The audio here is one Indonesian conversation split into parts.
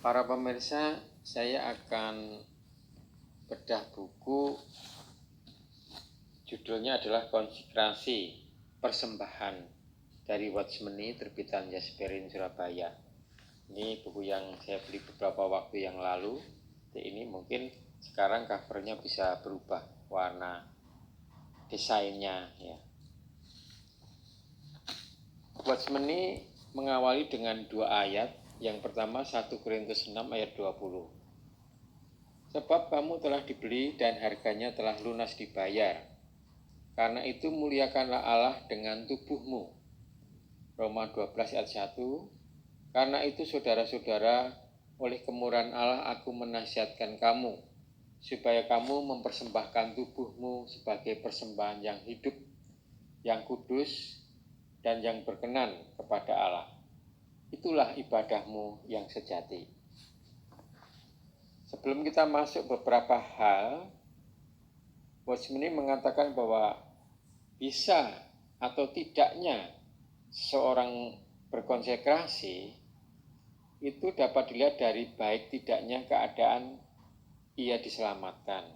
Para pemirsa, saya akan bedah buku, judulnya adalah Konsekrasi Persembahan dari Watchmeni, terbitan Jasperin Surabaya. Ini buku yang saya beli beberapa waktu yang lalu. Ini mungkin sekarang covernya bisa berubah warna desainnya ya. Watchmeni mengawali dengan 2 ayat. Yang pertama 1 Korintus 6 ayat 20. Sebab kamu telah dibeli dan harganya telah lunas dibayar. Karena itu muliakanlah Allah dengan tubuhmu. Roma 12 ayat 1. Karena itu saudara-saudara, oleh kemurahan Allah aku menasihatkan kamu, supaya kamu mempersembahkan tubuhmu sebagai persembahan yang hidup, yang kudus, dan yang berkenan kepada Allah. Itulah ibadahmu yang sejati. Sebelum kita masuk beberapa hal, Watchmeni mengatakan bahwa bisa atau tidaknya seorang berkonsekrasi itu dapat dilihat dari baik tidaknya keadaan ia diselamatkan.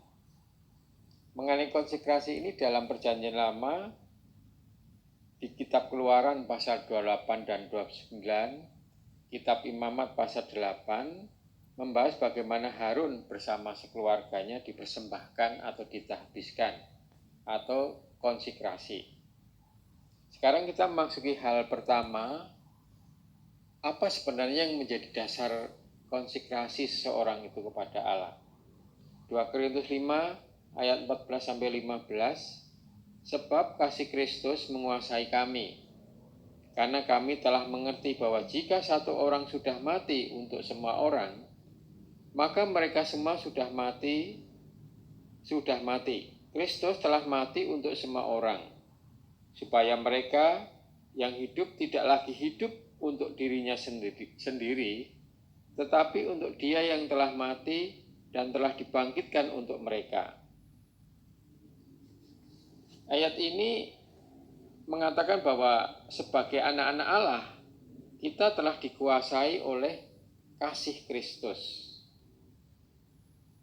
Mengenai konsekrasi ini dalam Perjanjian Lama, di Kitab Keluaran pasal 28 dan 29, Kitab Imamat pasal 8, membahas bagaimana Harun bersama sekeluarganya dipersembahkan atau ditahbiskan atau konsekrasi. Sekarang kita memasuki hal pertama, apa sebenarnya yang menjadi dasar konsekrasi seseorang itu kepada Allah. 2 Korintus 5 ayat 14-15, sebab kasih Kristus menguasai kami, karena kami telah mengerti bahwa jika satu orang sudah mati untuk semua orang, maka mereka semua sudah mati. Kristus telah mati untuk semua orang, supaya mereka yang hidup tidak lagi hidup untuk dirinya sendiri, tetapi untuk Dia yang telah mati dan telah dibangkitkan untuk mereka. Ayat ini mengatakan bahwa sebagai anak-anak Allah, kita telah dikuasai oleh kasih Kristus.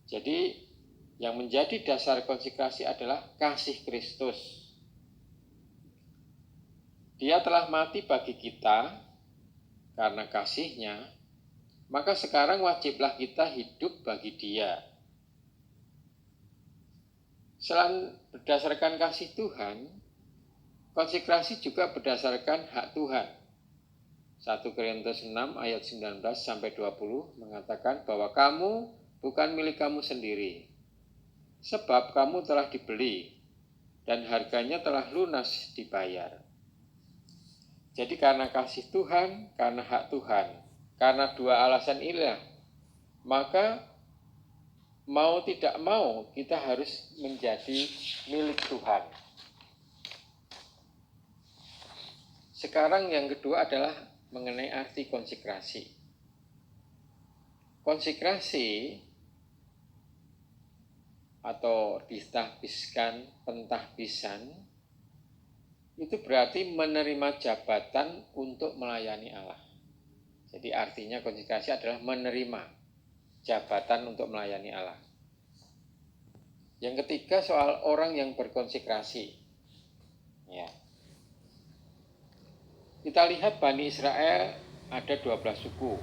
Jadi yang menjadi dasar konsekrasi adalah kasih Kristus. Dia telah mati bagi kita karena kasih-Nya, maka sekarang wajiblah kita hidup bagi Dia. Selain berdasarkan kasih Tuhan, konsekrasi juga berdasarkan hak Tuhan. 1 Korintus 6 ayat 19-20 mengatakan bahwa kamu bukan milik kamu sendiri, sebab kamu telah dibeli dan harganya telah lunas dibayar. Jadi karena kasih Tuhan, karena hak Tuhan, karena 2 alasan inilah, maka mau tidak mau kita harus menjadi milik Tuhan. Sekarang yang kedua adalah mengenai arti konsekrasi. Konsekrasi atau ditahbiskan, pentahbisan, itu berarti menerima jabatan untuk melayani Allah. Jadi artinya konsekrasi adalah menerima jabatan untuk melayani Allah. Yang ketiga soal orang yang berkonsekrasi. Ya. Kita lihat Bani Israel ada 12 suku.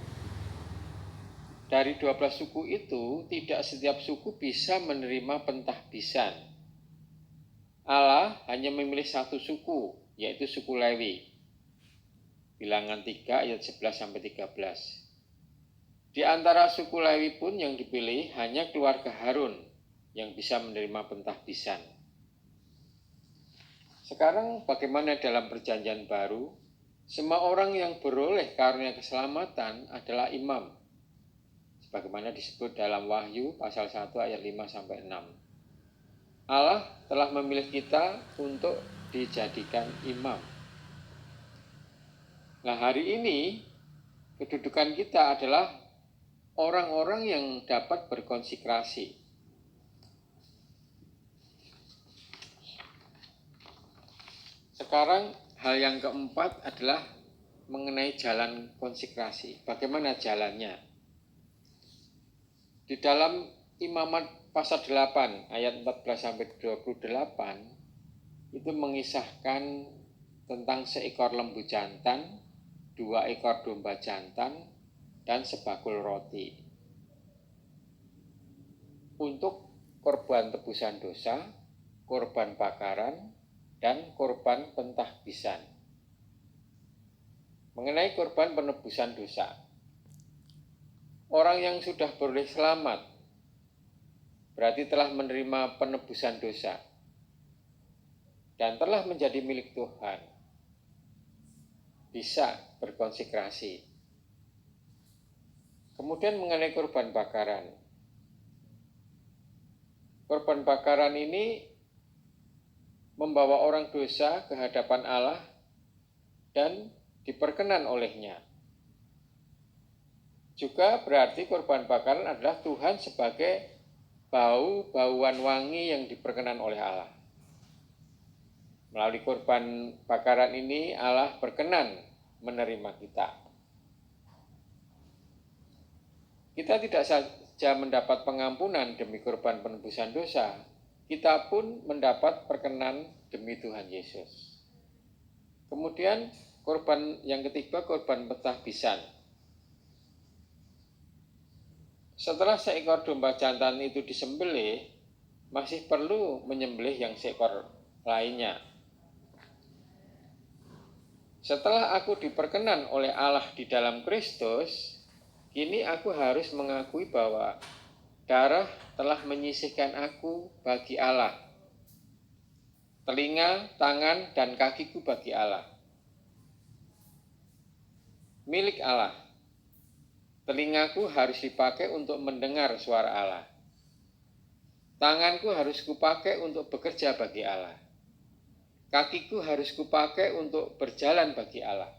Dari 12 suku itu tidak setiap suku bisa menerima pentahbisan. Allah hanya memilih satu suku, yaitu suku Lewi. Bilangan 3 ayat 11-13. Di antara suku Lewi pun yang dipilih hanya keluarga Harun yang bisa menerima pentahbisan. Sekarang bagaimana dalam Perjanjian Baru? Semua orang yang beroleh karunia keselamatan adalah imam, sebagaimana disebut dalam Wahyu pasal 1 ayat 5-6. Allah telah memilih kita untuk dijadikan imam. Nah, hari ini kedudukan kita adalah orang-orang yang dapat berkonsekrasi. Sekarang hal yang keempat adalah mengenai jalan konsekrasi. Bagaimana jalannya? Di dalam Imamat pasal 8 ayat 14 sampai 28 itu mengisahkan tentang seekor lembu jantan, 2 ekor domba jantan, dan sebakul roti. Untuk korban tebusan dosa, korban bakaran, dan korban pentahbisan. Mengenai korban penebusan dosa, orang yang sudah beroleh selamat berarti telah menerima penebusan dosa dan telah menjadi milik Tuhan, bisa berkonsekrasi. Kemudian mengenai korban bakaran. Korban bakaran ini membawa orang dosa ke hadapan Allah dan diperkenan olehnya. Juga berarti korban bakaran adalah Tuhan sebagai bauan wangi yang diperkenan oleh Allah. Melalui korban bakaran ini Allah berkenan menerima kita. Kita tidak saja mendapat pengampunan demi korban penebusan dosa, kita pun mendapat perkenan demi Tuhan Yesus. Kemudian korban yang ketiga, korban pentahbisan. Setelah seekor domba jantan itu disembelih, masih perlu menyembelih yang seekor lainnya. Setelah aku diperkenan oleh Allah di dalam Kristus, kini aku harus mengakui bahwa darah telah menyisihkan aku bagi Allah. Telinga, tangan, dan kakiku bagi Allah. Milik Allah. Telingaku harus dipakai untuk mendengar suara Allah. Tanganku harus kupakai untuk bekerja bagi Allah. Kakiku harus kupakai untuk berjalan bagi Allah.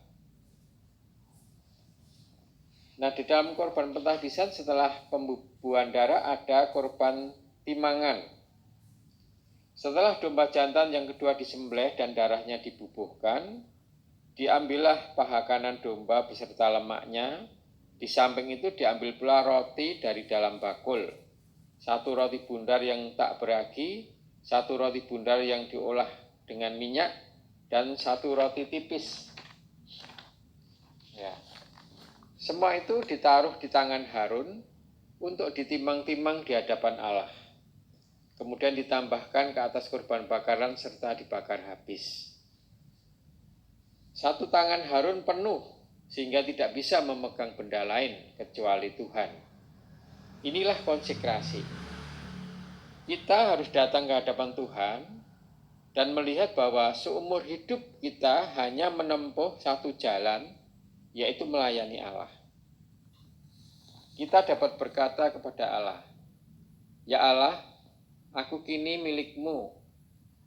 Nah, di dalam korban pentahbisan setelah pembubuhan darah ada korban timangan. Setelah domba jantan yang kedua disembelih dan darahnya dibubuhkan, diambillah paha kanan domba beserta lemaknya. Di samping itu diambil pula roti dari dalam bakul. 1 roti bundar yang tak beragi, 1 roti bundar yang diolah dengan minyak, dan 1 roti tipis. Ya. Semua itu ditaruh di tangan Harun untuk ditimang-timang di hadapan Allah. Kemudian ditambahkan ke atas korban bakaran serta dibakar habis. 1 tangan Harun penuh sehingga tidak bisa memegang benda lain kecuali Tuhan. Inilah konsekrasi. Kita harus datang ke hadapan Tuhan dan melihat bahwa seumur hidup kita hanya menempuh satu jalan, yaitu melayani Allah. Kita dapat berkata kepada Allah, "Ya Allah, aku kini milik-Mu.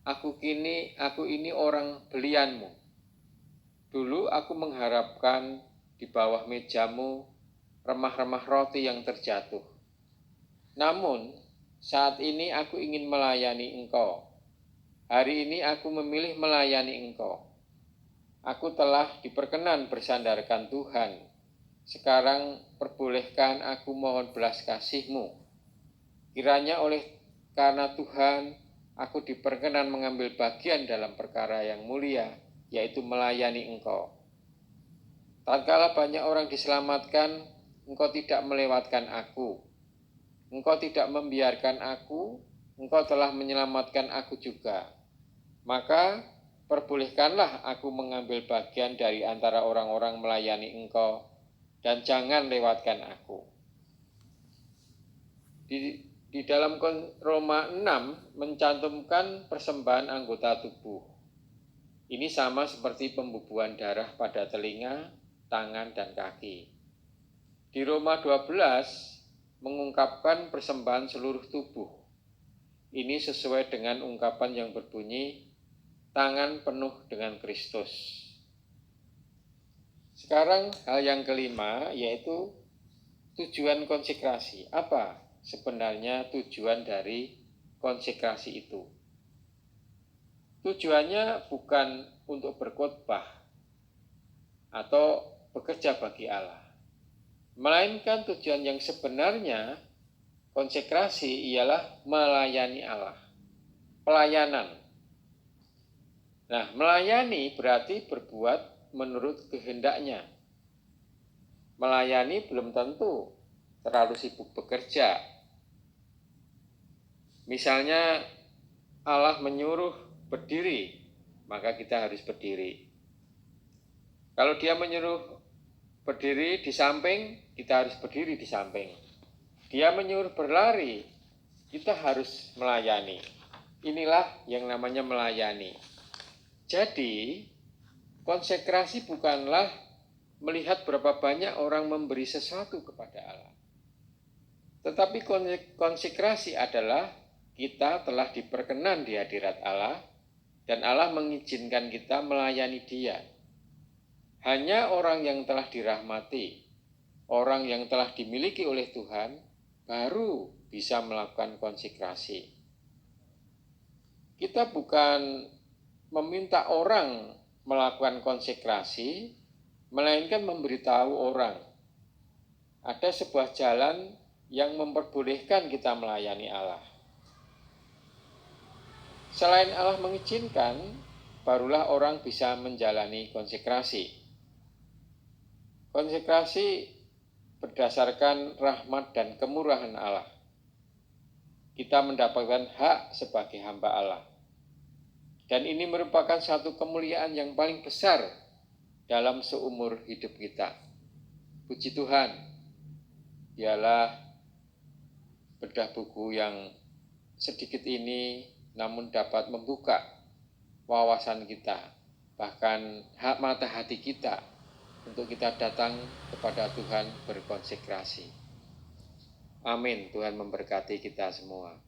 Aku ini orang belian-Mu. Dulu aku mengharapkan di bawah meja-Mu remah-remah roti yang terjatuh. Namun, saat ini aku ingin melayani Engkau. Hari ini aku memilih melayani Engkau. Aku telah diperkenan bersandarkan Tuhan. Sekarang perbolehkan aku mohon belas kasih-Mu. Kiranya karena Tuhan, aku diperkenan mengambil bagian dalam perkara yang mulia, yaitu melayani Engkau. Tatkala banyak orang diselamatkan, Engkau tidak melewatkan aku. Engkau tidak membiarkan aku, Engkau telah menyelamatkan aku juga. Maka perbolehkanlah aku mengambil bagian dari antara orang-orang melayani Engkau, dan jangan lewatkan aku." Di dalam Roma 6 mencantumkan persembahan anggota tubuh. Ini sama seperti pembubuhan darah pada telinga, tangan, dan kaki. Di Roma 12 mengungkapkan persembahan seluruh tubuh. Ini sesuai dengan ungkapan yang berbunyi, tangan penuh dengan Kristus. Sekarang hal yang kelima, yaitu tujuan konsekrasi. Apa sebenarnya tujuan dari konsekrasi itu? Tujuannya bukan untuk berkhotbah atau bekerja bagi Allah, melainkan tujuan yang sebenarnya konsekrasi ialah melayani Allah. Pelayanan. Nah, melayani berarti berbuat menurut kehendaknya. Melayani belum tentu terlalu sibuk bekerja. Misalnya Allah menyuruh berdiri, maka kita harus berdiri. Kalau dia menyuruh berdiri di samping, kita harus berdiri di samping. Dia menyuruh berlari, kita harus melayani. Inilah yang namanya melayani. Jadi, konsekrasi bukanlah melihat berapa banyak orang memberi sesuatu kepada Allah. Tetapi konsekrasi adalah kita telah diperkenan di hadirat Allah dan Allah mengizinkan kita melayani Dia. Hanya orang yang telah dirahmati, orang yang telah dimiliki oleh Tuhan, baru bisa melakukan konsekrasi. Kita bukan meminta orang melakukan konsekrasi, melainkan memberitahu orang. Ada sebuah jalan yang memperbolehkan kita melayani Allah. Selain Allah mengizinkan, barulah orang bisa menjalani konsekrasi. Konsekrasi berdasarkan rahmat dan kemurahan Allah. Kita mendapatkan hak sebagai hamba Allah. Dan ini merupakan satu kemuliaan yang paling besar dalam seumur hidup kita. Puji Tuhan, dialah bedah buku yang sedikit ini namun dapat membuka wawasan kita, bahkan hak mata hati kita untuk kita datang kepada Tuhan berkonsekrasi. Amin. Tuhan memberkati kita semua.